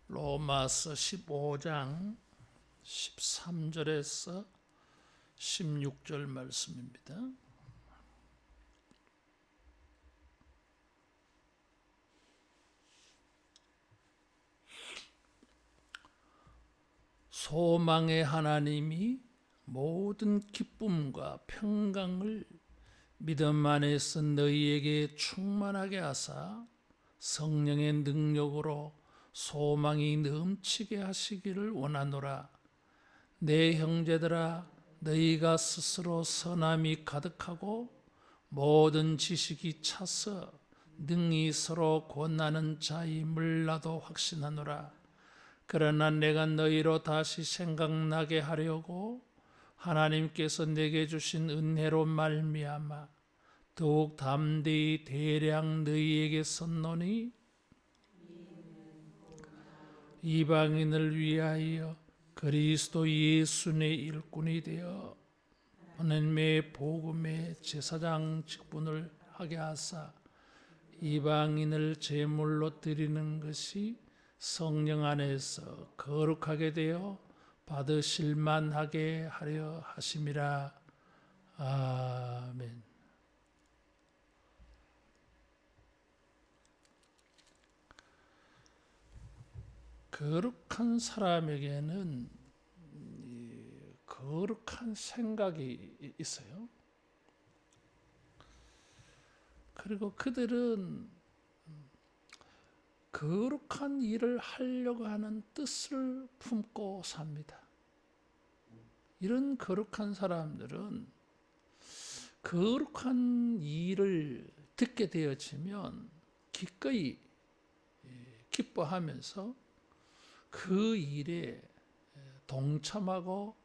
로마서 15장 13절에서 16절 말씀입니다. 소망의 하나님이 모든 기쁨과 평강을 믿음 안에서 너희에게 충만하게 하사 성령의 능력으로 소망이 넘치게 하시기를 원하노라. 내 형제들아, 너희가 스스로 선함이 가득하고 모든 지식이 차서 능히 서로 권하는 자임을 나도 확신하노라. 그러나 내가 너희로 다시 생각나게 하려고 하나님께서 내게 주신 은혜로 말미암아 더욱 담대히 대량 너희에게 썼노니, 이방인을 위하여 그리스도 예수 내 일꾼이 되어 하나님의 복음의 제사장 직분을 하게 하사 이방인을 제물로 드리는 것이 성령 안에서 거룩하게 되어 받으실 만하게 하려 하심이라. 아멘. 거룩한 사람에게는 거룩한 생각이 있어요. 그리고 그들은 거룩한 일을 하려고 하는 뜻을 품고 삽니다. 이런 거룩한 사람들은 거룩한 일을 듣게 되어지면 기꺼이 기뻐하면서 그 일에 동참하고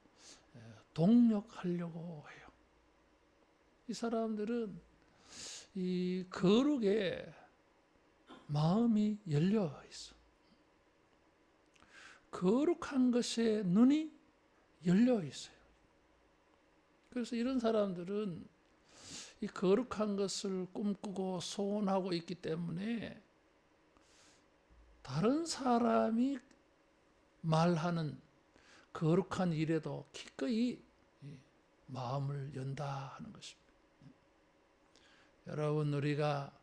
동력하려고 해요. 이 사람들은 이 거룩에 마음이 열려 있어. 거룩한 것에 눈이 열려 있어요. 그래서 이런 사람들은 이 거룩한 것을 꿈꾸고 소원하고 있기 때문에 다른 사람이 말하는 거룩한 일에도 기꺼이 마음을 연다 하는 것입니다. 여러분, 우리가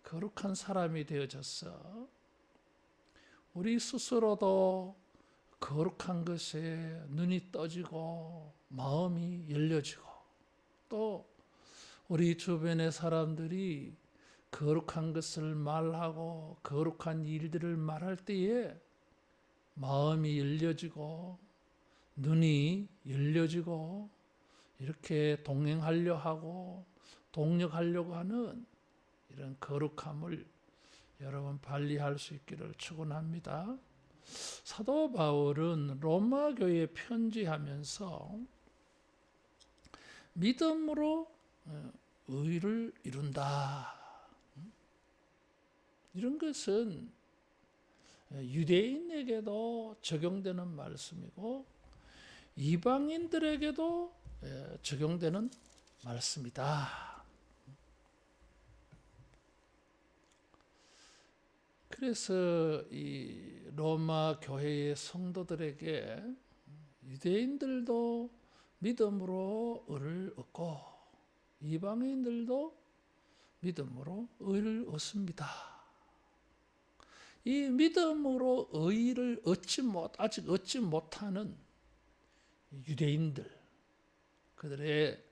거룩한 사람이 되어져서 우리 스스로도 거룩한 것에 눈이 떠지고 마음이 열려지고, 또 우리 주변의 사람들이 거룩한 것을 말하고 거룩한 일들을 말할 때에 마음이 열려지고 눈이 열려지고 이렇게 동행하려 하고 동력하려고 하는 이런 거룩함을 여러분 발휘할 수 있기를 축원합니다. 사도 바울은 로마 교회에 편지하면서 믿음으로 의를 이룬다, 이런 것은 유대인에게도 적용되는 말씀이고 이방인들에게도 적용되는 말씀이다. 그래서 이 로마 교회의 성도들에게 유대인들도 믿음으로 의를 얻고 이방인들도 믿음으로 의를 얻습니다. 이 믿음으로 의를 아직 얻지 못하는 유대인들, 그들의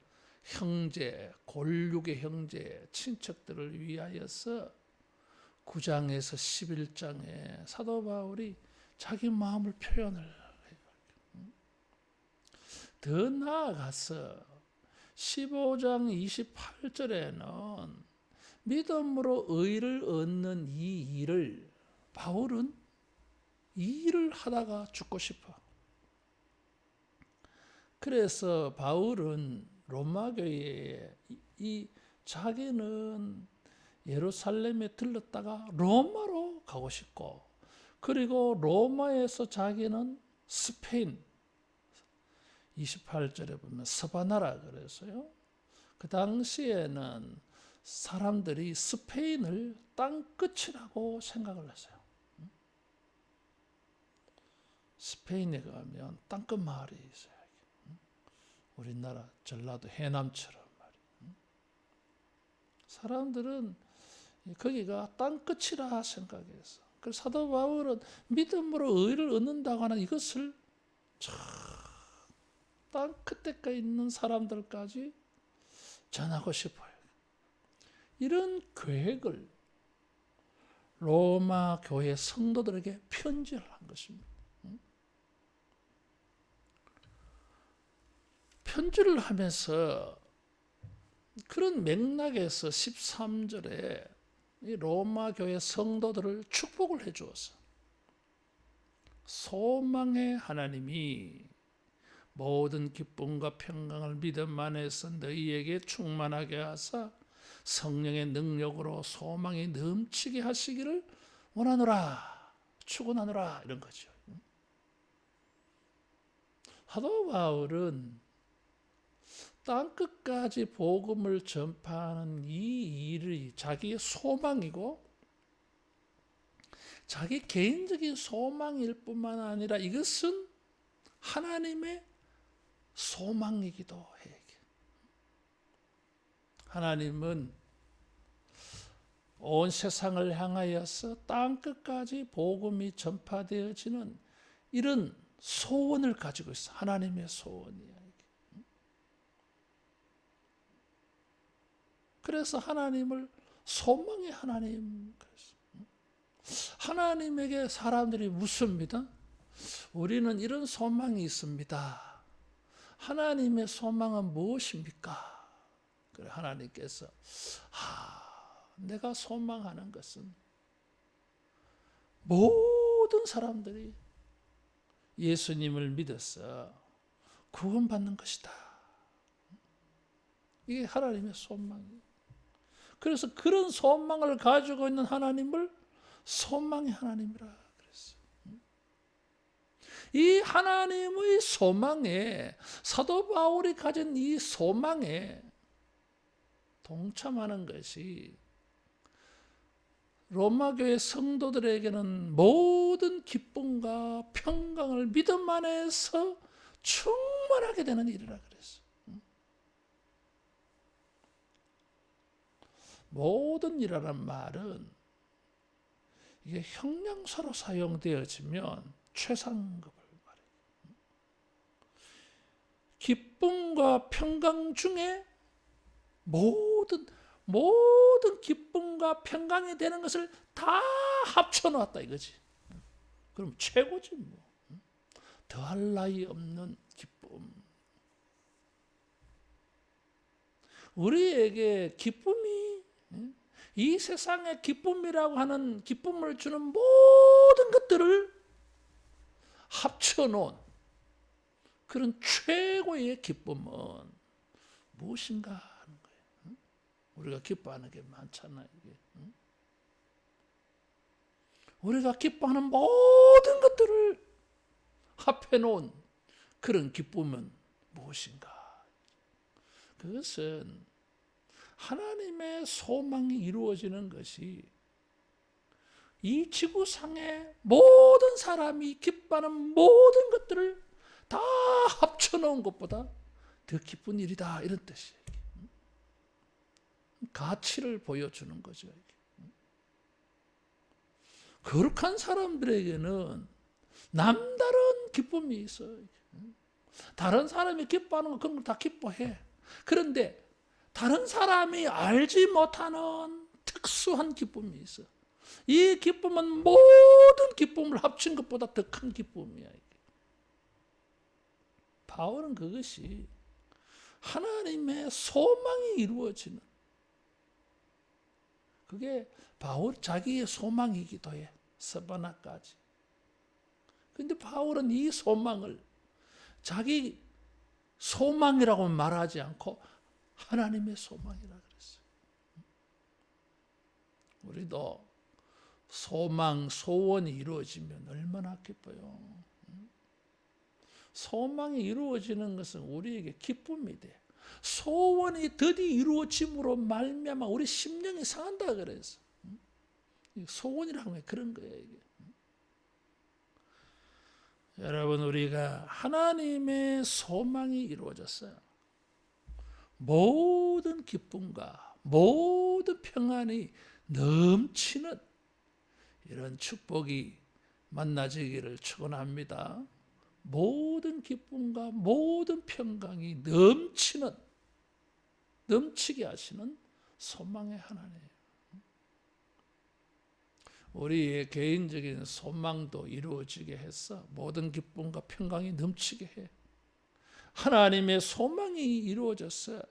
형제, 골육의 형제, 친척들을 위하여서 9장에서 11장에 사도 바울이 자기 마음을 표현을 해요. 더 나아가서 15장 28절에는 믿음으로 의를 얻는 이 일을 바울은 이 일을 하다가 죽고 싶어. 그래서 바울은 로마 교회에 자기는 예루살렘에 들렀다가 로마로 가고 싶고, 그리고 로마에서 자기는 스페인, 28절에 보면 서바나라 그랬어요. 그 당시에는 사람들이 스페인을 땅끝이라고 생각을 했어요. 스페인에 가면 땅끝 마을이 있어요. 우리나라 전라도 해남처럼 말이에요. 사람들은 거기가 땅끝이라 생각해서. 그래서 사도 바울은 믿음으로 의를 얻는다고 하는 이것을 땅 끝에 있는 사람들까지 전하고 싶어요. 이런 계획을 로마 교회 성도들에게 편지를 한 것입니다. 편지를 하면서 그런 맥락에서 13절에 이 로마 교회 성도들을 축복을 해 주었어. 소망의 하나님이 모든 기쁨과 평강을 믿음 안에서 너희에게 충만하게 하사 성령의 능력으로 소망이 넘치게 하시기를 원하노라, 축원하노라, 이런 거죠. 사도 바울은 땅끝까지 복음을 전파하는 이 일이 자기의 소망이고 자기 개인적인 소망일 뿐만 아니라 이것은 하나님의 소망이기도 해. 하나님은 온 세상을 향하여서 땅끝까지 복음이 전파되어지는 이런 소원을 가지고 있어. 하나님의 소원이야. 그래서 하나님을 소망의 하나님. 하나님에게 사람들이 묻습니다. 우리는 이런 소망이 있습니다. 하나님의 소망은 무엇입니까? 그래 하나님께서 내가 소망하는 것은 모든 사람들이 예수님을 믿어서 구원받는 것이다. 이게 하나님의 소망이에요. 그래서 그런 소망을 가지고 있는 하나님을 소망의 하나님이라 그랬어요. 이 하나님의 소망에, 사도 바울이 가진 이 소망에 동참하는 것이 로마교회 성도들에게는 모든 기쁨과 평강을 믿음 안에서 충만하게 되는 일이라 그랬어요. 모든 일이라는 말은 이게 형용사로 사용되어지면 최상급을 말해요. 기쁨과 평강 중에 모든 기쁨과 평강이 되는 것을 다 합쳐놓았다 이거지. 그럼 최고지 뭐. 더할 나위 없는 기쁨. 우리에게 기쁨이 이 세상의 기쁨이라고 하는 기쁨을 주는 모든 것들을 합쳐놓은 그런 최고의 기쁨은 무엇인가 하는 거예요. 우리가 기뻐하는 게 많잖아요. 이게. 우리가 기뻐하는 모든 것들을 합해놓은 그런 기쁨은 무엇인가? 그것은 하나님의 소망이 이루어지는 것이 이 지구상의 모든 사람이 기뻐하는 모든 것들을 다 합쳐놓은 것보다 더 기쁜 일이다 이런 뜻이에요. 가치를 보여주는 거죠. 거룩한 사람들에게는 남다른 기쁨이 있어요. 다른 사람이 기뻐하는 거 그런 걸 다 기뻐해. 그런데 다른 사람이 알지 못하는 특수한 기쁨이 있어. 이 기쁨은 모든 기쁨을 합친 것보다 더 큰 기쁨이야. 바울은 그것이 하나님의 소망이 이루어지는 그게 바울 자기의 소망이기도 해. 스바나까지. 근데 바울은 이 소망을 자기 소망이라고 말하지 않고 하나님의 소망이라 그랬어요. 우리도 소망, 소원이 이루어지면 얼마나 기뻐요. 소망이 이루어지는 것은 우리에게 기쁨이 돼. 소원이 드디 이루어짐으로 말미암아 우리 심령이 상한다 그랬어. 소원이라는 게 그런 거예요. 이게. 여러분, 우리가 하나님의 소망이 이루어졌어요. 모든 기쁨과 모든 평안이 넘치는 이런 축복이 만나지기를 축원합니다. 모든 기쁨과 모든 평강이 넘치게 하시는 소망의 하나님. 우리의 개인적인 소망도 이루어지게 해서 모든 기쁨과 평강이 넘치게 해. 하나님의 소망이 이루어졌어요.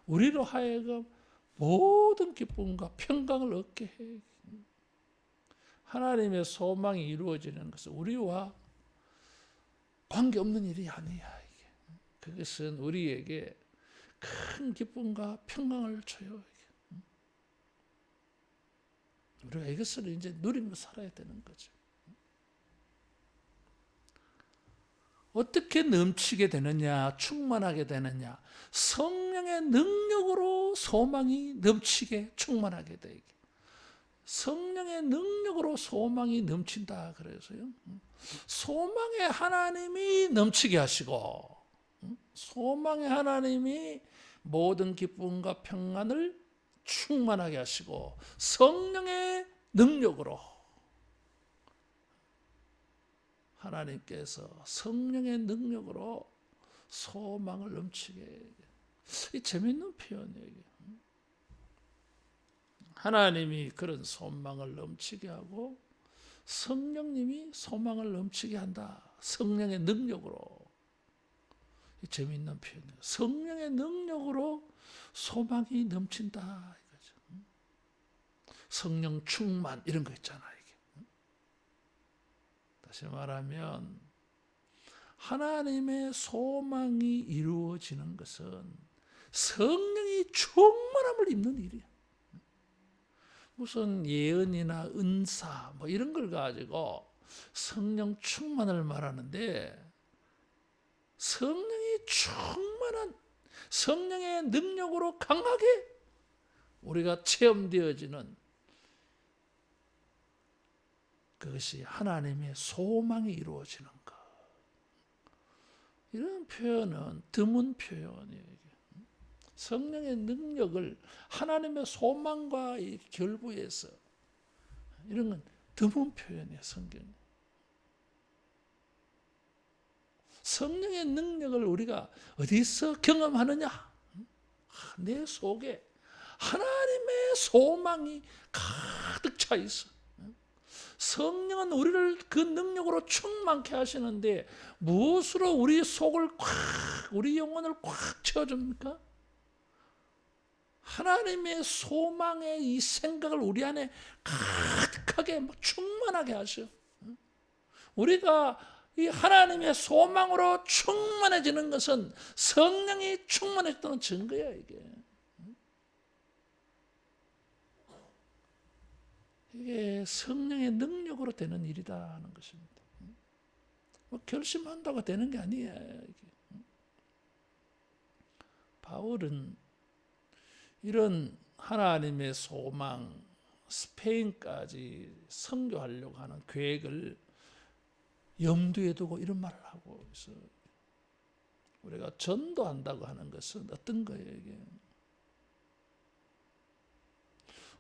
우리로 하여금 모든 기쁨과 평강을 얻게 해. 하나님의 소망이 이루어지는 것은 우리와 관계없는 일이 아니야. 그것은 우리에게 큰 기쁨과 평강을 줘요. 우리가 이것을 이제 누리며 살아야 되는 거죠. 어떻게 넘치게 되느냐, 충만하게 되느냐, 성령의 능력으로 소망이 넘치게 충만하게 되게. 성령의 능력으로 소망이 넘친다 그래서요. 소망의 하나님이 넘치게 하시고, 소망의 하나님이 모든 기쁨과 평안을 충만하게 하시고, 성령의 능력으로 하나님께서 성령의 능력으로 소망을 넘치게. 이 재밌는 표현이에요. 하나님이 그런 소망을 넘치게 하고 성령님이 소망을 넘치게 한다. 성령의 능력으로. 이 재밌는 표현이에요. 성령의 능력으로 소망이 넘친다 이거죠. 성령 충만 이런 거 있잖아요. 다시 말하면 하나님의 소망이 이루어지는 것은 성령이 충만함을 입는 일이야. 무슨 예언이나 은사 뭐 이런 걸 가지고 성령 충만을 말하는데, 성령이 충만한 성령의 능력으로 강하게 우리가 체험되어지는 그것이 하나님의 소망이 이루어지는 것. 이런 표현은 드문 표현이에요. 성령의 능력을 하나님의 소망과 결부해서, 이런 건 드문 표현이에요, 성경에. 성령의 능력을 우리가 어디서 경험하느냐? 내 속에 하나님의 소망이 가득 차 있어. 성령은 우리를 그 능력으로 충만케 하시는데 무엇으로 우리 속을 꽉, 우리 영혼을 꽉 채워줍니까? 하나님의 소망의 이 생각을 우리 안에 가득하게 충만하게 하셔. 우리가 이 하나님의 소망으로 충만해지는 것은 성령이 충만했다는 증거야, 이게. 이게 성령의 능력으로 되는 일이다 하는 것입니다. 뭐 결심한다고 되는 게 아니에요. 이게. 바울은 이런 하나님의 소망, 스페인까지 선교하려고 하는 계획을 염두에 두고 이런 말을 하고 있어요. 우리가 전도한다고 하는 것은 어떤 거예요, 이게?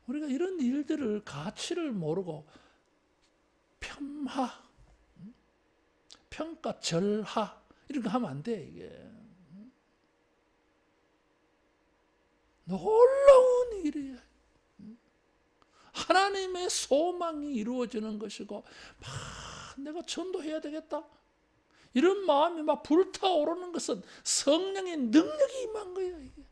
우리가 이런 일들을 가치를 모르고 폄하, 평가, 절하 이런 거 하면 안 돼, 이게. 놀라운 일이야. 하나님의 소망이 이루어지는 것이고, 내가 전도해야 되겠다. 이런 마음이 막 불타오르는 것은 성령의 능력이 임한 거예요, 이게.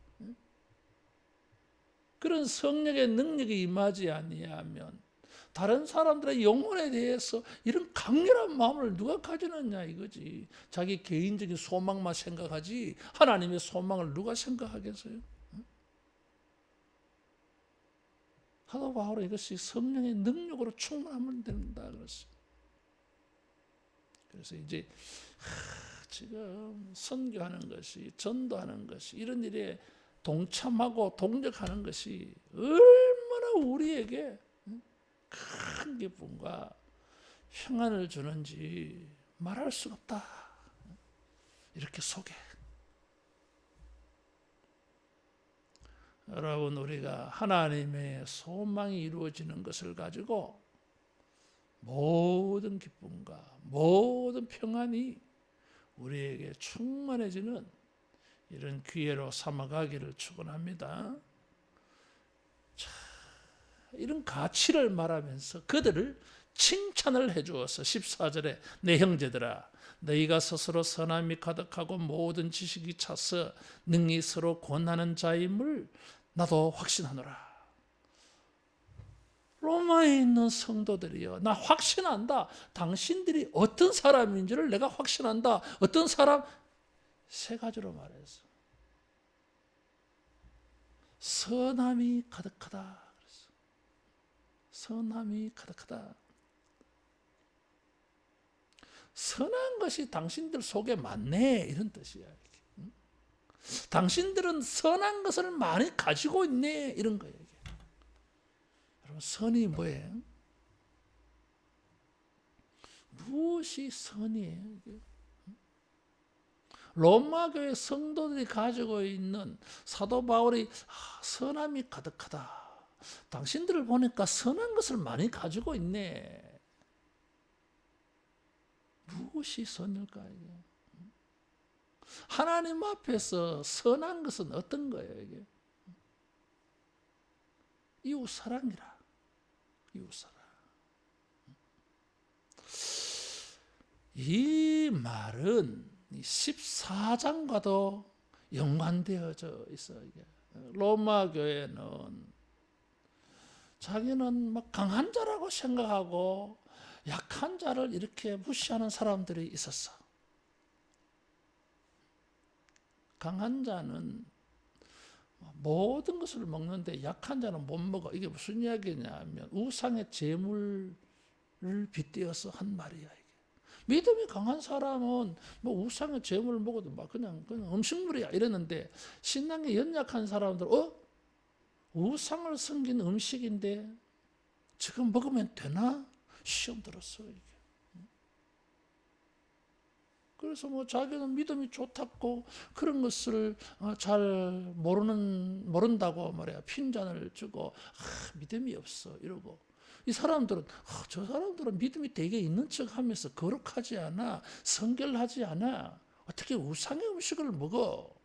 그런 성령의 능력이 임하지 아니하면 다른 사람들의 영혼에 대해서 이런 강렬한 마음을 누가 가지느냐 이거지. 자기 개인적인 소망만 생각하지 하나님의 소망을 누가 생각하겠어요? 사도 바울은 이것이 성령의 능력으로 충만하면 된다 그랬어요. 그래서 이제 지금 선교하는 것이, 전도하는 것이, 이런 일에 동참하고 동력하는 것이 얼마나 우리에게 큰 기쁨과 평안을 주는지 말할 수가 없다. 이렇게 속에. 여러분, 우리가 하나님의 소망이 이루어지는 것을 가지고 모든 기쁨과 모든 평안이 우리에게 충만해지는 이런 기회로 삼아가기를 축원합니다. 자, 이런 가치를 말하면서 그들을 칭찬을 해주어서 14절에 내 형제들아 너희가 스스로 선함이 가득하고 모든 지식이 차서 능히 서로 권하는 자임을 나도 확신하노라. 로마에 있는 성도들이요, 나 확신한다. 당신들이 어떤 사람인지를 내가 확신한다. 어떤 사람? 세 가지로 말해서 선함이 가득하다. 선함이 가득하다. 선한 것이 당신들 속에 많네, 이런 뜻이야. 당신들은 선한 것을 많이 가지고 있네, 이런 거예요. 여러분, 선이 뭐예요? 무엇이 선이에요? 로마 교회 성도들이 가지고 있는 사도 바울이 선함이 가득하다. 당신들을 보니까 선한 것을 많이 가지고 있네. 무엇이 선일까? 이게? 하나님 앞에서 선한 것은 어떤 거예요? 이게? 이웃 사랑이라. 이웃 사랑. 이 말은 14장과도 연관되어져 있어요. 로마 교회는 자기는 막 강한 자라고 생각하고 약한 자를 이렇게 무시하는 사람들이 있었어. 강한 자는 모든 것을 먹는데 약한 자는 못 먹어. 이게 무슨 이야기냐면 우상의 제물을 빗대어서 한 말이야. 이게. 믿음이 강한 사람은 뭐 우상의 제물을 먹어도 막 그냥 음식물이야 이랬는데, 신앙이 연약한 사람들 우상을 섬긴 음식인데 지금 먹으면 되나? 시험 들었어. 이게. 그래서 뭐 자기는 믿음이 좋다고 그런 것을 잘 모른다고 말이야. 핀잔을 주고 믿음이 없어 이러고. 이 사람들은 저 사람들은 믿음이 되게 있는 척하면서 거룩하지 않아, 성결하지 않아. 어떻게 우상의 음식을 먹어?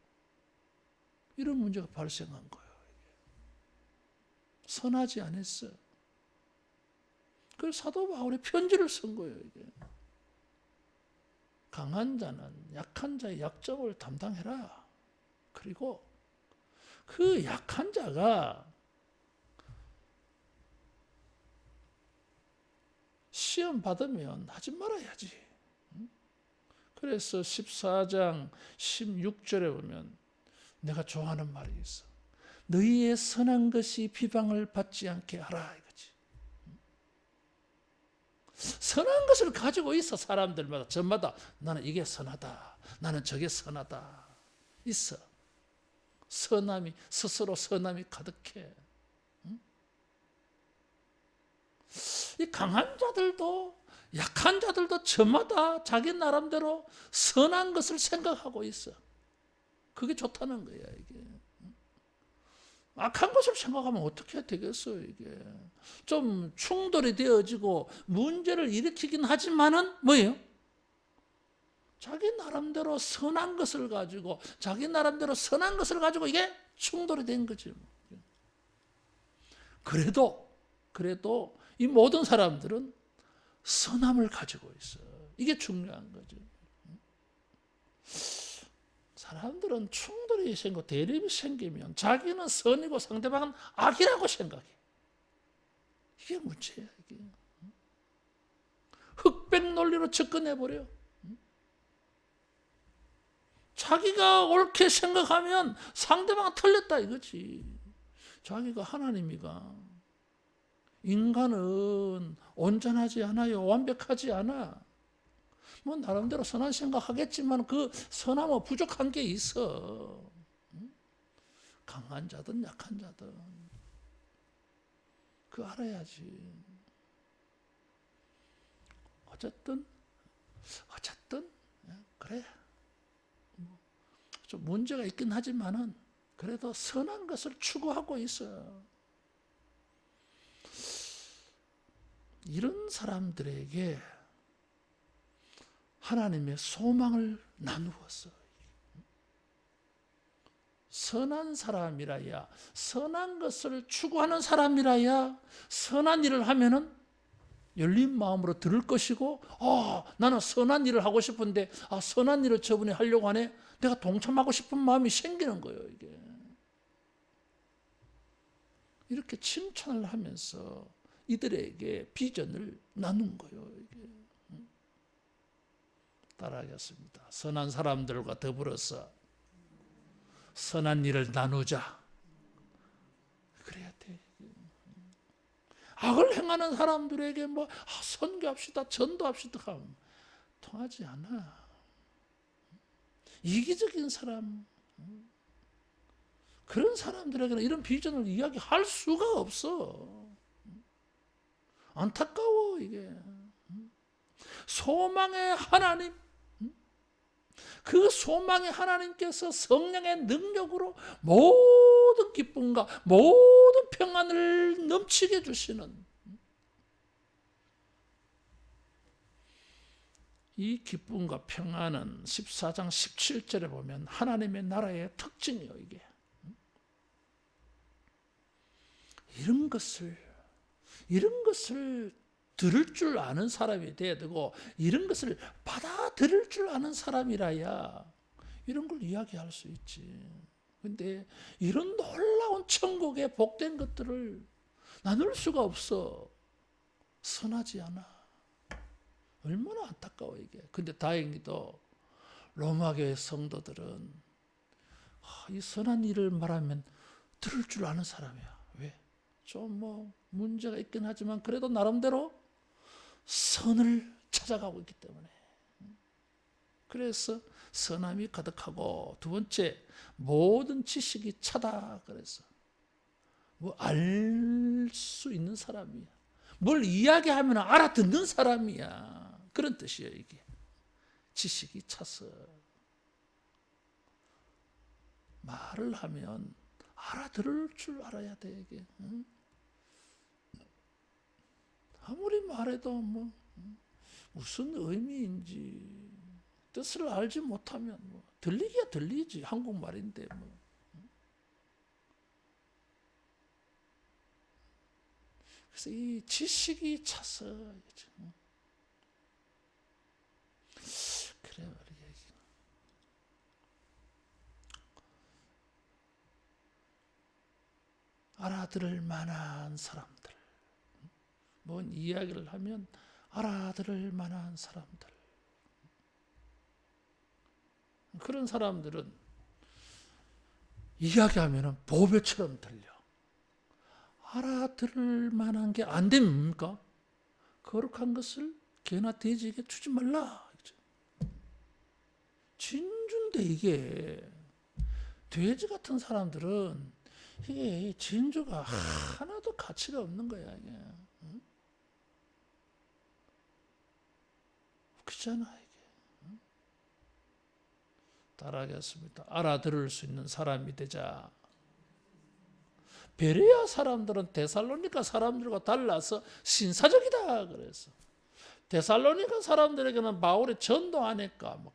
이런 문제가 발생한 거예요. 선하지 않았어. 그래서 사도 바울이 편지를 쓴 거예요. 이게. 강한 자는 약한 자의 약점을 담당해라. 그리고 그 약한 자가 시험 받으면 하지 말아야지. 그래서 14장 16절에 보면 내가 좋아하는 말이 있어. 너희의 선한 것이 비방을 받지 않게 하라 이거지. 선한 것을 가지고 있어. 사람들마다 저마다 나는 이게 선하다, 나는 저게 선하다 있어. 선함이, 스스로 선함이 가득해. 이 강한 자들도 약한 자들도 저마다 자기 나름대로 선한 것을 생각하고 있어. 그게 좋다는 거야. 이게 악한 것을 생각하면 어떻게 되겠어요? 이게 좀 충돌이 되어지고 문제를 일으키긴 하지만은 뭐예요? 자기 나름대로 선한 것을 가지고, 자기 나름대로 선한 것을 가지고 이게 충돌이 된 거지. 그래도 이 모든 사람들은 선함을 가지고 있어. 이게 중요한 거죠. 사람들은 충돌이 생기고 대립이 생기면 자기는 선이고 상대방은 악이라고 생각해. 이게 문제야. 이게. 흑백 논리로 접근해버려. 자기가 옳게 생각하면 상대방은 틀렸다 이거지. 자기가 하나님이가 인간은 온전하지 않아요. 완벽하지 않아. 뭐 나름대로 선한 생각하겠지만 그 선함은 부족한 게 있어. 강한 자든 약한 자든 그거 알아야지. 어쨌든 그래, 좀 문제가 있긴 하지만은 그래도 선한 것을 추구하고 있어. 이런 사람들에게 하나님의 소망을 나누었어. 선한 사람이라야, 선한 것을 추구하는 사람이라야 선한 일을 하면은 열린 마음으로 들을 것이고, 나는 선한 일을 하고 싶은데 선한 일을 저분이 하려고 하네. 내가 동참하고 싶은 마음이 생기는 거예요. 이게 이렇게 칭찬을 하면서 이들에게 비전을 나눈 거예요. 이게. 따라하겠습니다. 선한 사람들과 더불어서 선한 일을 나누자. 그래야 돼. 악을 행하는 사람들에게 선교합시다, 전도합시다 하면 통하지 않아. 이기적인 사람, 그런 사람들에게는 이런 비전을 이야기할 수가 없어. 안타까워 이게. 소망의 하나님, 그 소망의 하나님께서 성령의 능력으로 모든 기쁨과 모든 평안을 넘치게 주시는 이 기쁨과 평안은 14장 17절에 보면 하나님의 나라의 특징이에요. 이게 이런 것을 들을 줄 아는 사람이 돼야 되고, 이런 것을 받아들일 줄 아는 사람이라야 이런 걸 이야기할 수 있지. 근데 이런 놀라운 천국의 복된 것들을 나눌 수가 없어. 선하지 않아. 얼마나 안타까워 이게. 근데 다행히도 로마교회 성도들은 이 선한 일을 말하면 들을 줄 아는 사람이야. 왜? 좀 문제가 있긴 하지만 그래도 나름대로 선을 찾아가고 있기 때문에. 그래서 선함이 가득하고, 두 번째, 모든 지식이 차다. 그래서 알 수 있는 사람이야. 뭘 이야기하면 알아듣는 사람이야. 그런 뜻이에요 이게. 지식이 차서 말을 하면 알아들을 줄 알아야 돼 이게. 아무리 말해도 무슨 의미인지 뜻을 알지 못하면 들리기야 들리지. 한국말인데 그래서 이 지식이 차서 그래요. 알아들을 만한 사람들, 뭔 이야기를 하면 알아들을 만한 사람들, 그런 사람들은 이야기하면 보배처럼 들려. 알아들을 만한 게 안 됩니까? 거룩한 것을 개나 돼지에게 주지 말라. 진주인데 이게 돼지 같은 사람들은 이게 진주가 하나도 가치가 없는 거야. 이게. 그렇잖아 이게. 따라하겠습니다. 알아들을 수 있는 사람이 되자. 베레아 사람들은 데살로니가 사람들과 달라서 신사적이다 그래서 데살로니가 사람들에게는 바울이 전도하니까 막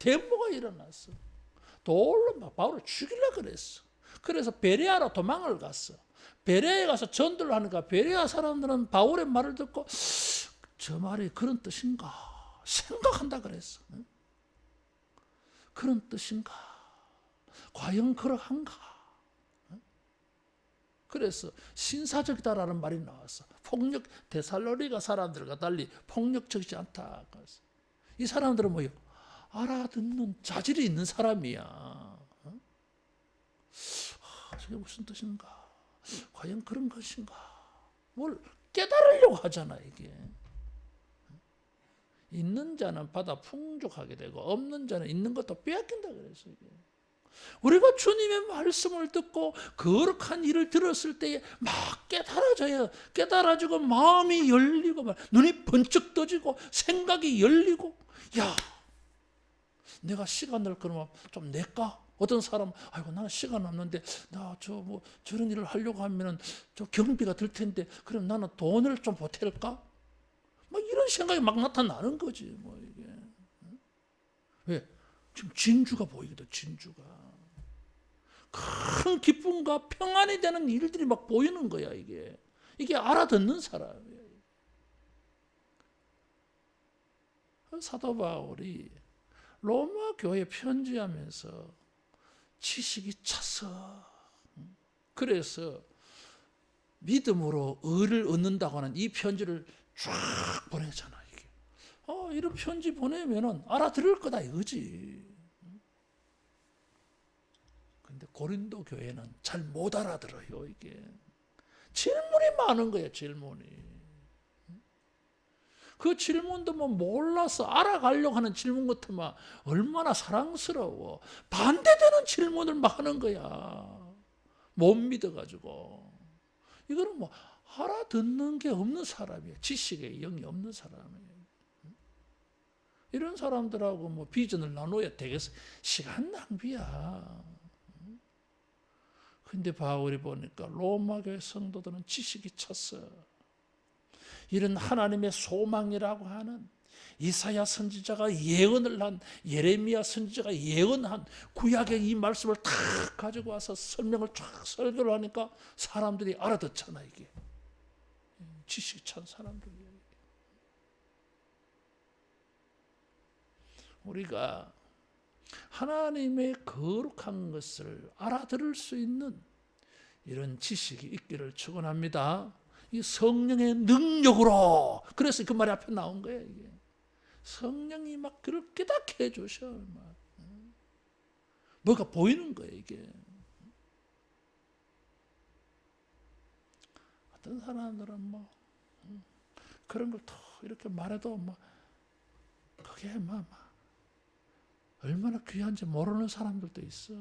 대모가 일어났어. 돌로 막 바울을 죽이려고 그랬어. 그래서 베레아로 도망을 갔어. 베레아에 가서 전도를 하니까 베레아 사람들은 바울의 말을 듣고 저 말이 그런 뜻인가 생각한다 그랬어. 그런 뜻인가? 과연 그러한가? 그래서 신사적이다라는 말이 나왔어. 데살로니가 사람들과 달리 폭력적이지 않다. 이 사람들은 뭐예요? 알아듣는 자질이 있는 사람이야. 저게 무슨 뜻인가? 과연 그런 것인가? 뭘 깨달으려고 하잖아 이게. 있는 자는 받아 풍족하게 되고 없는 자는 있는 것도 빼앗긴다 그래서 이게. 우리가 주님의 말씀을 듣고 거룩한 일을 들었을 때에 막 깨달아지고 마음이 열리고 눈이 번쩍 떠지고 생각이 열리고, 야, 내가 시간을 그러면 좀 낼까? 어떤 사람은 아이고 나는 시간 없는데 나 저 뭐 저런 일을 하려고 하면은 저 경비가 들 텐데 그럼 나는 돈을 좀 보탤까? 뭐 이런 생각이 막 나타나는 거지 뭐 이게. 왜? 지금 진주가 보이거든. 진주가 큰 기쁨과 평안이 되는 일들이 막 보이는 거야. 이게 알아듣는 사람이에요. 사도 바울이 로마 교회에 편지하면서 지식이 차서, 그래서 믿음으로 의를 얻는다고 하는 이 편지를 쫙 보내잖아. 이게 이런 편지 보내면은 알아들을 거다 이거지. 근데 고린도 교회는 잘 못 알아들어요. 이게 질문이 많은 거야. 질문이. 그 질문도 뭐 몰라서 알아가려고 하는 질문 같으면 얼마나 사랑스러워. 반대되는 질문을 막 하는 거야. 못 믿어가지고. 이거는 뭐 알아듣는 게 없는 사람이에요. 지식에 영이 없는 사람이에요. 이런 사람들하고 뭐 비전을 나눠야 되겠어. 시간 낭비야. 근데 바울이 보니까 로마교회 성도들은 지식이 찼어. 이런 하나님의 소망이라고 하는 이사야 선지자가 예언을 한, 예레미야 선지자가 예언한 구약의 이 말씀을 다 가지고 와서 설명을 쫙 설교를 하니까 사람들이 알아듣잖아. 이게 지식이 찬 사람들이에요. 우리가 하나님의 거룩한 것을 알아들을 수 있는 이런 지식이 있기를 축원합니다. 이 성령의 능력으로. 그래서 그 말이 앞에 나온 거예요. 이게 성령이 막 그걸 깨닫게 해주셔. 막. 뭐가 보이는 거예요. 이게 어떤 사람들은 뭐 그런 걸 더 이렇게 말해도 뭐 그게 막 얼마나 귀한지 모르는 사람들도 있어.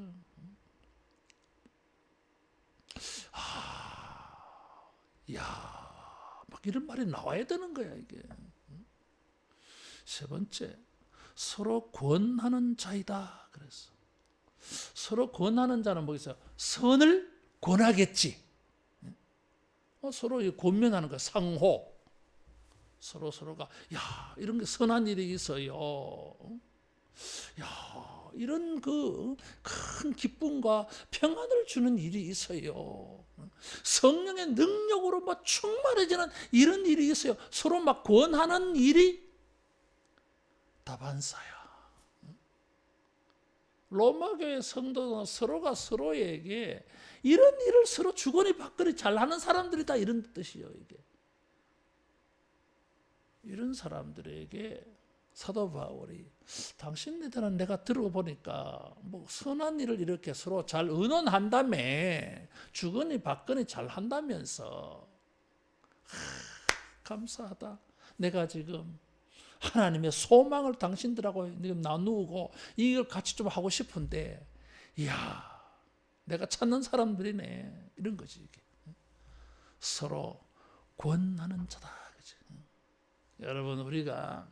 막 이런 말이 나와야 되는 거야, 이게. 세 번째, 서로 권하는 자이다. 그랬어. 서로 권하는 자는 뭐겠어요? 선을 권하겠지. 서로 권면하는 거야, 상호. 서로가, 야, 이런 게 선한 일이 있어요. 야, 이런 그 큰 기쁨과 평안을 주는 일이 있어요. 성령의 능력으로 막 충만해지는 이런 일이 있어요. 서로 막 권하는 일이 다반사야. 로마교회 성도는 서로가 서로에게 이런 일을 서로 주거니 받거니 잘하는 사람들이다 이런 뜻이에요. 이게 이런 사람들에게 사도 바울이 당신네들은 내가 들어보니까 뭐 선한 일을 이렇게 서로 잘 의논한다며 주거니 받거니 잘 한다면서 감사하다. 내가 지금 하나님의 소망을 당신들하고 나누고 이걸 같이 좀 하고 싶은데 이야 내가 찾는 사람들이네 이런 거지. 이게. 서로 권하는 자다. 그치? 여러분 우리가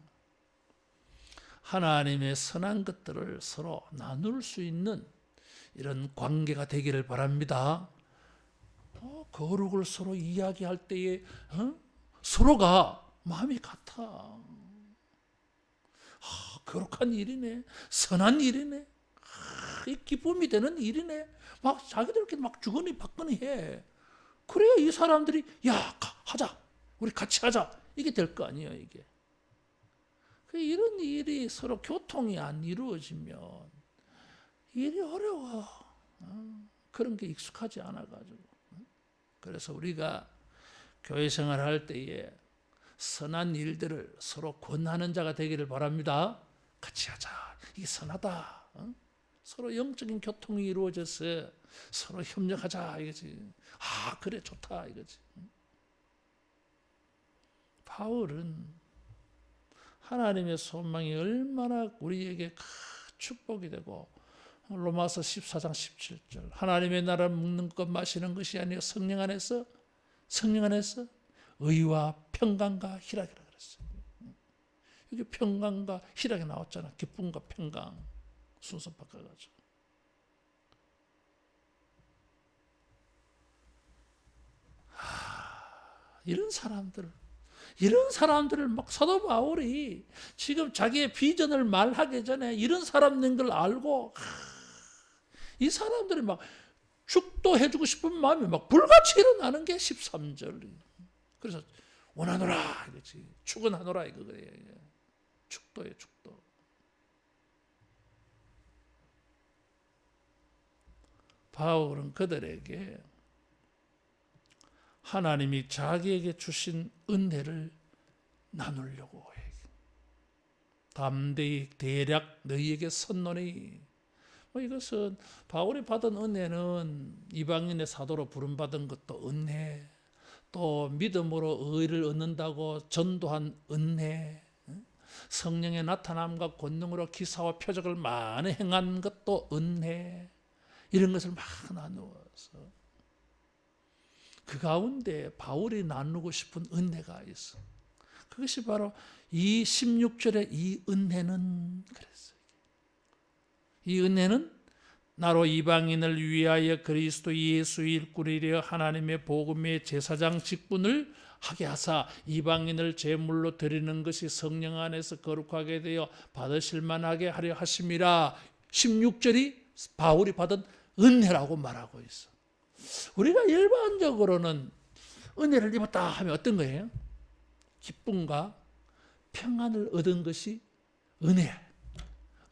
하나님의 선한 것들을 서로 나눌 수 있는 이런 관계가 되기를 바랍니다. 거룩을 서로 이야기할 때에 서로가 마음이 같아. 거룩한 일이네. 선한 일이네. 이 기쁨이 되는 일이네. 막 자기들끼리 막 주거니 받거니 해. 그래야 이 사람들이 야 하자. 우리 같이 하자. 이게 될 거 아니에요. 이게. 이런 일이 서로 교통이 안 이루어지면 일이 어려워. 그런 게 익숙하지 않아가지고. 그래서 우리가 교회 생활할 때에 선한 일들을 서로 권하는 자가 되기를 바랍니다. 같이 하자. 이게 선하다. 서로 영적인 교통이 이루어져서 서로 협력하자. 이거지. 그래 좋다. 이거지. 바울은 하나님의 소망이 얼마나 우리에게 큰 축복이 되고 로마서 14장 17절 하나님의 나라를 먹는 것 마시는 것이 아니라 성령 안에서 의와 평강과 희락이라 그랬어요. 이게 평강과 희락이 나왔잖아. 기쁨과 평강. 순서 바꿔가지고. 이런 사람들을 막 사도 바울이 지금 자기의 비전을 말하기 전에 이런 사람인 걸 알고 이 사람들이 막 축도해주고 싶은 마음이 막 불같이 일어나는 게 13절. 그래서 원하노라 이거지. 축원하노라 이거예요. 축도예요, 축도. 바울은 그들에게 하나님이 자기에게 주신 은혜를 나누려고 해. 담대히 대략 너희에게 선노니. 이것은 바울이 받은 은혜는 이방인의 사도로 부름받은 것도 은혜, 또 믿음으로 의를 얻는다고 전도한 은혜, 성령의 나타남과 권능으로 기사와 표적을 많이 행한 것도 은혜, 이런 것을 막 나누어서 그 가운데 바울이 나누고 싶은 은혜가 있어. 그것이 바로 이 16절의 이 은혜는 그랬어요. 이 은혜는 나로 이방인을 위하여 그리스도 예수의 일꾼이 되어 하나님의 복음의 제사장 직분을 하게 하사 이방인을 제물로 드리는 것이 성령 안에서 거룩하게 되어 받으실 만하게 하려 하심이라. 16절이 바울이 받은 은혜라고 말하고 있어. 우리가 일반적으로는 은혜를 입었다 하면 어떤 거예요? 기쁨과 평안을 얻은 것이 은혜.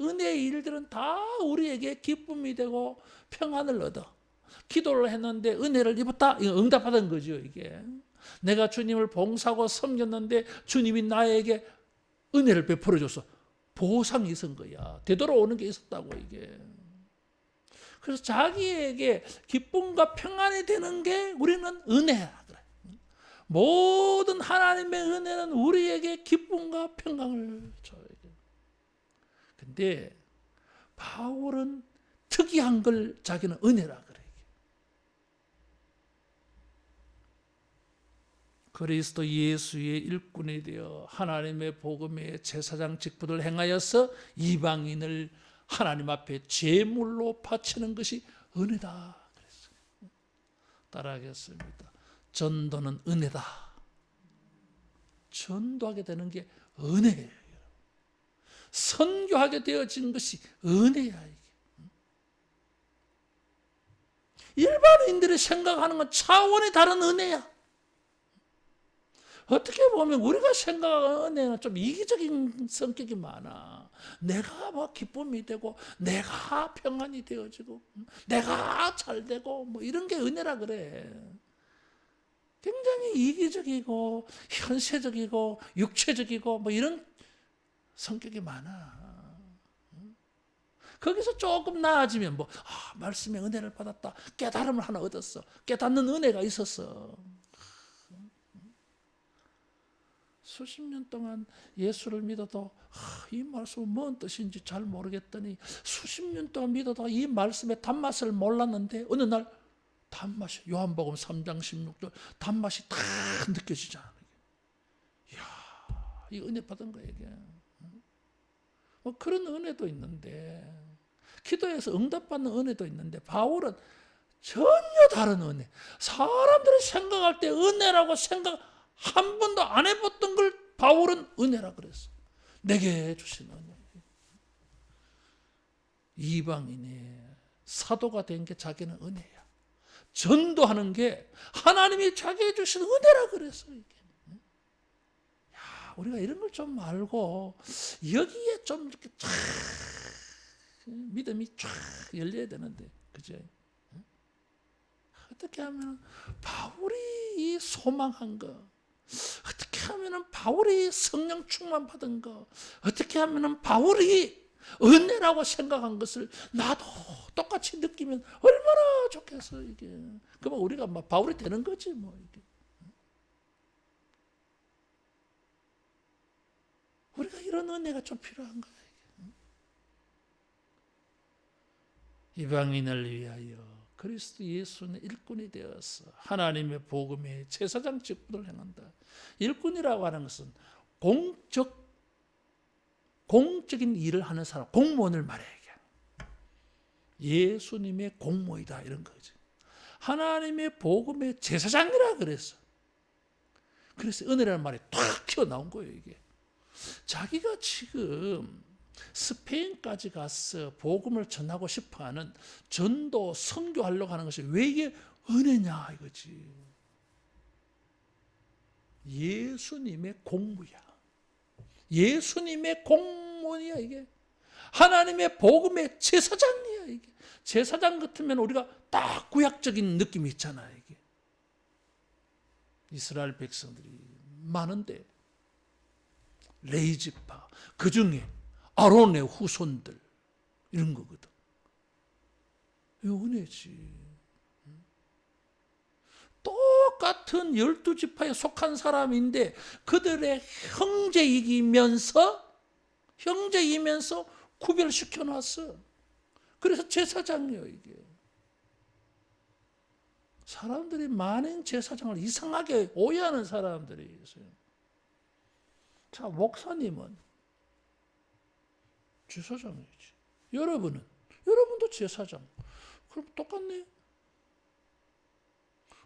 은혜의 일들은 다 우리에게 기쁨이 되고 평안을 얻어. 기도를 했는데 은혜를 입었다. 이거 응답받은 거죠, 이게. 내가 주님을 봉사하고 섬겼는데 주님이 나에게 은혜를 베풀어줘서 보상이 있은 거야. 되돌아오는 게 있었다고, 이게. 그래서 자기에게 기쁨과 평안이 되는 게 우리는 은혜야. 그래. 모든 하나님의 은혜는 우리에게 기쁨과 평강을 줘요. 근데 바울은 특이한 걸 자기는 은혜라 그래. 그리스도 예수의 일꾼이 되어 하나님의 복음의 제사장 직분을 행하여서 이방인을 하나님 앞에 제물로 바치는 것이 은혜다 그랬어요. 따라하겠습니다. 전도는 은혜다. 전도하게 되는 게 은혜예요. 선교하게 되어진 것이 은혜야. 이게. 일반인들이 생각하는 건 차원이 다른 은혜야. 어떻게 보면 우리가 생각하는 은혜는 좀 이기적인 성격이 많아. 내가 뭐 기쁨이 되고 내가 평안이 되어지고 내가 잘 되고 뭐 이런 게 은혜라 그래. 굉장히 이기적이고 현세적이고 육체적이고 뭐 이런 성격이 많아. 거기서 조금 나아지면 말씀의 은혜를 받았다. 깨달음을 하나 얻었어. 깨닫는 은혜가 있었어. 수십 년 동안 예수를 믿어도 이 말씀은 뭔 뜻인지 잘 모르겠더니 수십 년 동안 믿어도 이 말씀의 단맛을 몰랐는데 어느 날 단맛이 요한복음 3장 16절 단맛이 다 느껴지잖아. 이야, 이 은혜 받은 거야 이게. 그런 은혜도 있는데 기도에서 응답받는 은혜도 있는데 바울은 전혀 다른 은혜. 사람들이 생각할 때 은혜라고 생각 한 번도 안 해봤던 걸 바울은 은혜라 그랬어. 내게 주신 은혜. 이방인의 사도가 된 게 자기는 은혜야. 전도하는 게 하나님이 자기에게 주신 은혜라 그랬어. 이게. 야, 우리가 이런 걸 좀 알고 여기에 좀 이렇게 쫙 믿음이 쫙 열려야 되는데, 그죠? 어떻게 하면 바울이 이 소망한 거, 어떻게 하면 바울이 성령 충만 받은 거, 어떻게 하면 바울이 은혜라고 생각한 것을 나도 똑같이 느끼면 얼마나 좋겠어 이게. 그러면 우리가 막 바울이 되는 거지 뭐 이게. 우리가 이런 은혜가 좀 필요한 거야. 이방인을 위하여 그리스도 예수는 일꾼이 되어서 하나님의 복음의 제사장 직분을 행한다. 일꾼이라고 하는 것은 공적인 일을 하는 사람, 공무원을 말해요. 예수님의 공모이다 이런 거죠. 하나님의 복음의 제사장이라 그랬어. 그래서 은혜라는 말이 탁 튀어나온 거예요. 이게 자기가 지금 스페인까지 가서 복음을 전하고 싶어하는 전도 선교하려고 하는 것이 왜 이게 은혜냐 이거지. 예수님의 공무야. 예수님의 공무원이야 이게. 하나님의 복음의 제사장이야 이게. 제사장 같으면 우리가 딱 구약적인 느낌이 있잖아 이게. 이스라엘 백성들이 많은데 레위지파 그 중에 아론의 후손들 이런 거거든. 이 은혜지. 똑같은 12지파에 속한 사람인데 그들의 형제이면서 구별시켜 놨어. 그래서 제사장이에요 이게. 사람들이 많은 제사장을 이상하게 오해하는 사람들이 있어요. 자, 목사님은 제사장이지. 여러분도 제사장. 그럼 똑같네.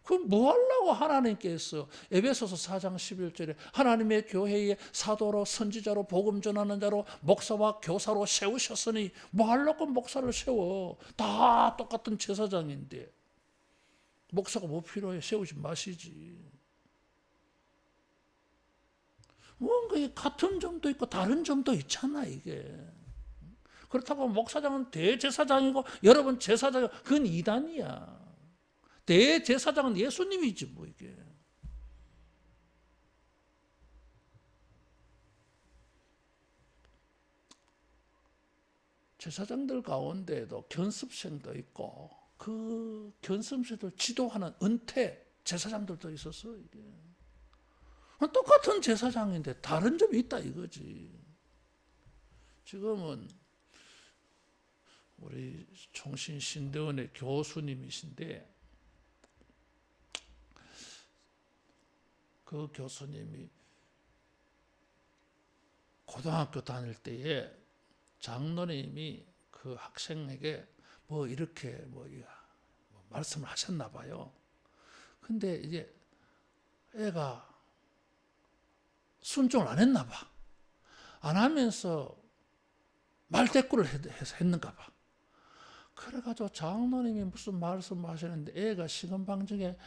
그럼 뭐 하려고 하나님께서 에베소서 4장 11절에 하나님의 교회에 사도로 선지자로 복음 전하는 자로 목사와 교사로 세우셨으니 뭐 하려고 목사를 세워. 다 똑같은 제사장인데 목사가 뭐 필요해. 세우지 마시지. 뭔가 같은 점도 있고 다른 점도 있잖아 이게. 그렇다고 목사장은 대제사장이고 여러분 제사장이고 그건 이단이야. 대제사장은 예수님이지 뭐 이게. 제사장들 가운데도 견습생도 있고 그 견습생들 지도하는 은퇴 제사장들도 있었어 이게. 똑같은 제사장인데 다른 점이 있다 이거지. 지금은 우리 총신신대원의 교수님이신데 그 교수님이 고등학교 다닐 때에 장로님이 그 학생에게 뭐 이렇게 말씀을 하셨나 봐요. 근데 이제 애가 순종을 안 했나 봐. 안 하면서 말대꾸를 해서 했는가 봐. 그래가지고 장로님이 무슨 말씀을 하시는데 애가 시건방지게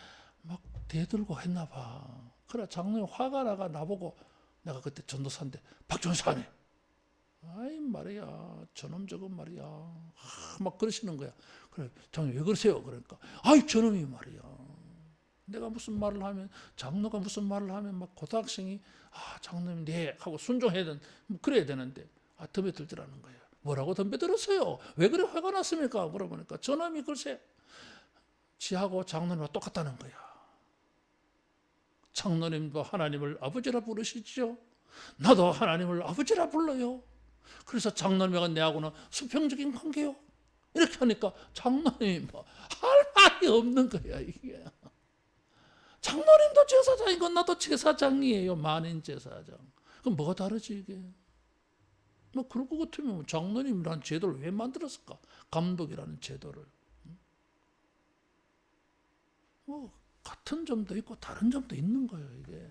막 대들고 했나 봐. 그래 장로님 화가 나가 나보고 내가 그때 전도사인데 박전사네. 아이 말이야 저놈 저건 말이야. 막 그러시는 거야. 그래 장로님 왜 그러세요? 그러니까 아이 저놈이 말이야. 내가 무슨 말을 하면 장로가 무슨 말을 하면 막 고등학생이 장로님 네 하고 순종해야 그래야 되는데 덤벼들더라는 거예요. 뭐라고 덤벼들었어요? 왜 그래 화가 났습니까? 물어보니까 저놈이 글쎄 지하고 장로님과 똑같다는 거야. 장로님도 하나님을 아버지라 부르시죠. 나도 하나님을 아버지라 불러요. 그래서 장로님과 내하고는 수평적인 관계요. 이렇게 하니까 장로님이 할 말이 없는 거야 이게. 장로님도 제사장이고 나도 제사장이에요. 만인 제사장. 그럼 뭐가 다르지 이게? 그럴 것 같으면 장로님이라는 제도를 왜 만들었을까? 감독이라는 제도를. 같은 점도 있고 다른 점도 있는 거예요 이게.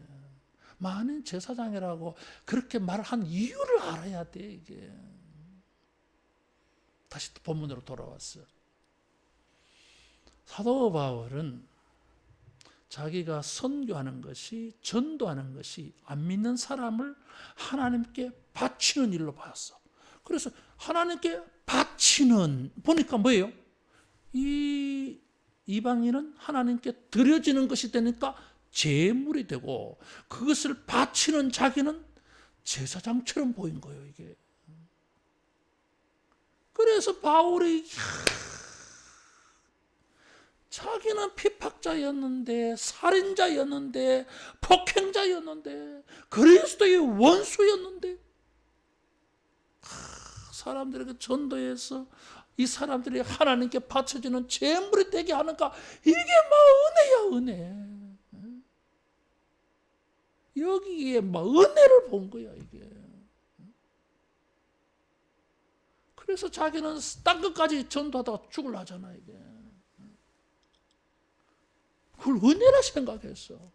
만인 제사장이라고 그렇게 말한 이유를 알아야 돼 이게. 다시 본문으로 돌아왔어. 사도 바울은 자기가 선교하는 것이 전도하는 것이 안 믿는 사람을 하나님께 바치는 일로 봤어. 그래서 하나님께 바치는 보니까 뭐예요? 이 이방인은 하나님께 드려지는 것이 되니까 제물이 되고 그것을 바치는 자기는 제사장처럼 보인 거예요 이게. 그래서 바울이 자기는 피팍자였는데 살인자였는데 폭행자였는데 그리스도의 원수였는데 사람들에게 전도해서 이 사람들이 하나님께 바쳐지는 제물이 되게 하는가. 이게 막 은혜야 은혜. 여기에 막 은혜를 본 거야 이게. 그래서 자기는 딴 것까지 전도하다가 죽으려 하잖아 이게. 그걸 은혜라 생각했어.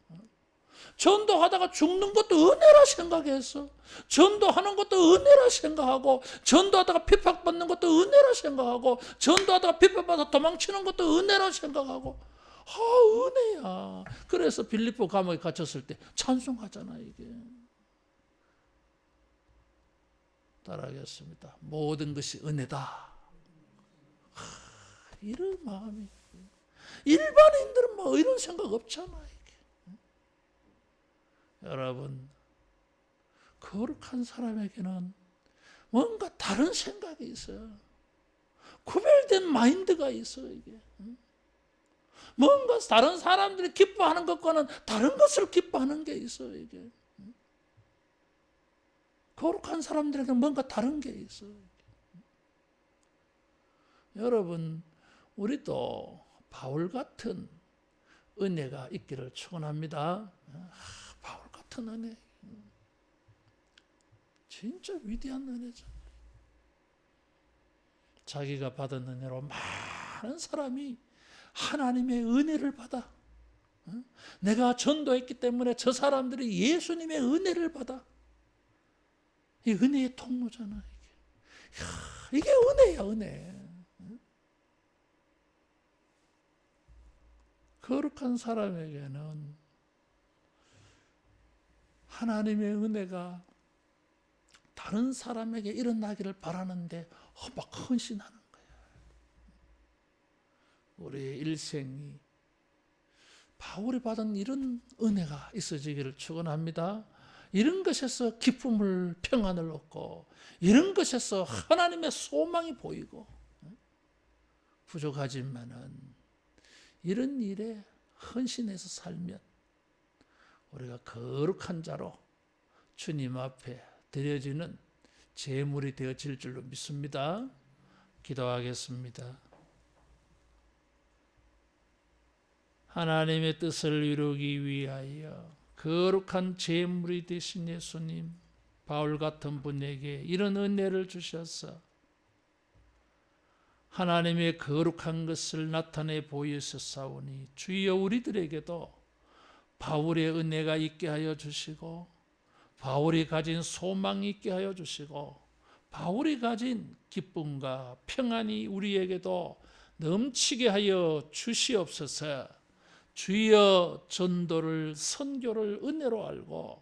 전도하다가 죽는 것도 은혜라 생각했어. 전도하는 것도 은혜라 생각하고, 전도하다가 핍박받는 것도 은혜라 생각하고, 전도하다가 핍박받아 도망치는 것도 은혜라 생각하고, 은혜야. 그래서 빌립보 감옥에 갇혔을 때 찬송하잖아 이게. 따라하겠습니다. 모든 것이 은혜다. 이런 마음이. 일반인들은 뭐 이런 생각 없잖아 이게. 여러분, 거룩한 사람에게는 뭔가 다른 생각이 있어요. 구별된 마인드가 있어 이게. 뭔가 다른 사람들이 기뻐하는 것과는 다른 것을 기뻐하는 게 있어 이게. 거룩한 사람들에게는 뭔가 다른 게 있어. 여러분, 우리도 바울 같은 은혜가 있기를 축원합니다. 바울 같은 은혜, 진짜 위대한 은혜죠. 자기가 받은 은혜로 많은 사람이 하나님의 은혜를 받아. 내가 전도했기 때문에 저 사람들이 예수님의 은혜를 받아. 이 은혜의 통로잖아 이게. 이게 은혜야 은혜. 거룩한 사람에게는 하나님의 은혜가 다른 사람에게 일어나기를 바라는데 막 헌신하는 거야. 우리의 일생이 바울이 받은 이런 은혜가 있어지기를 축원합니다. 이런 것에서 기쁨을, 평안을 얻고, 이런 것에서 하나님의 소망이 보이고, 부족하지만은 이런 일에 헌신해서 살면 우리가 거룩한 자로 주님 앞에 드려지는 제물이 되어질 줄로 믿습니다. 기도하겠습니다. 하나님의 뜻을 이루기 위하여 거룩한 제물이 되신 예수님, 바울 같은 분에게 이런 은혜를 주셔서 하나님의 거룩한 것을 나타내 보이셨사오니 주여 우리들에게도 바울의 은혜가 있게 하여 주시고, 바울이 가진 소망이 있게 하여 주시고, 바울이 가진 기쁨과 평안이 우리에게도 넘치게 하여 주시옵소서. 주여 전도를, 선교를 은혜로 알고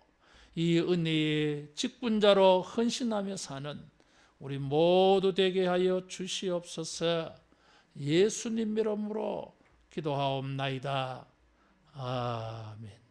이 은혜의 직분자로 헌신하며 사는 우리 모두 되게 하여 주시옵소서. 예수님 이름으로 기도하옵나이다. 아멘.